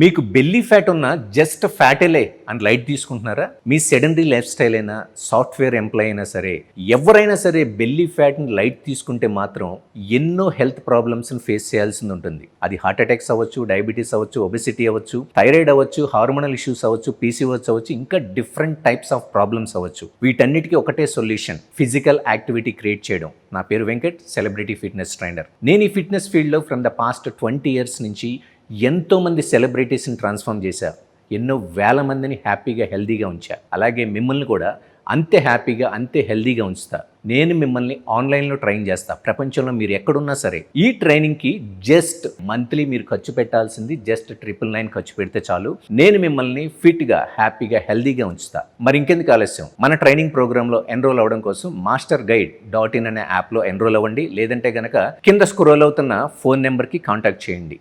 మీకు belly fat ఉన్న just ఫ్యాటేలే అని లైట్ తీసుకుంటున్నారా? మీ సెడెంటరీ లైఫ్ స్టైల్ అయినా, సాఫ్ట్వేర్ ఎంప్లాయ్ అయినా సరే, ఎవరైనా సరే బెల్లీ ఫ్యాట్ని లైట్ తీసుకుంటే మాత్రం ఎన్నో హెల్త్ ప్రాబ్లమ్స్ని ఫేస్ చేయాల్సింది ఉంటుంది. అది హార్ట్ అటాక్స్ అవ్వచ్చు, డయాబెటీస్ అవ్వచ్చు, ఒబెసిటీ అవ్వచ్చు, థైరాయిడ్ అవ్వచ్చు, హార్మోనల్ ఇష్యూస్ అవ్వచ్చు, పీసీఓఎస్ అవ్వచ్చు, ఇంకా డిఫరెంట్ టైప్స్ ఆఫ్ ప్రాబ్లమ్స్ అవ్వచ్చు. వీటన్నిటికీ ఒకటే సొల్యూషన్, ఫిజికల్ యాక్టివిటీ క్రియేట్ చేయడం. నా పేరు వెంకట్, సెలబ్రిటీ ఫిట్నెస్ ట్రైనర్. నేను ఈ ఫిట్నెస్ ఫీల్డ్లో ఫ్రమ్ ద పాస్ట్ 20 years నుంచి ఎంతోమంది సెలబ్రిటీస్ని ట్రాన్స్ఫార్మ్ చేశా, ఎన్నో వేల మందిని హ్యాపీగా హెల్దీగా ఉంచా. అలాగే మిమ్మల్ని కూడా అంతే హ్యాపీగా, అంతే హెల్దీగా ఉంచుతా. నేను మిమ్మల్ని ఆన్లైన్లో ట్రైన్ చేస్తా. ప్రపంచంలో మీరు ఎక్కడున్నా సరే. ఈ ట్రైనింగ్కి జస్ట్ మంత్లీ మీరు ఖర్చు పెట్టాల్సింది జస్ట్ 999 ఖర్చు పెడితే చాలు. నేను మిమ్మల్ని ఫిట్గా, హ్యాపీగా, హెల్దీగా ఉంచుతా. మరి ఇంకెందుకు ఆలస్యం? మన ట్రైనింగ్ ప్రోగ్రాంలో ఎన్రోల్ అవ్వడం కోసం masterguide.in అనే యాప్లో ఎన్రోల్ అవ్వండి. లేదంటే గనక కింద స్క్రోల్ అవుతున్న ఫోన్ నెంబర్కి కాంటాక్ట్ చేయండి.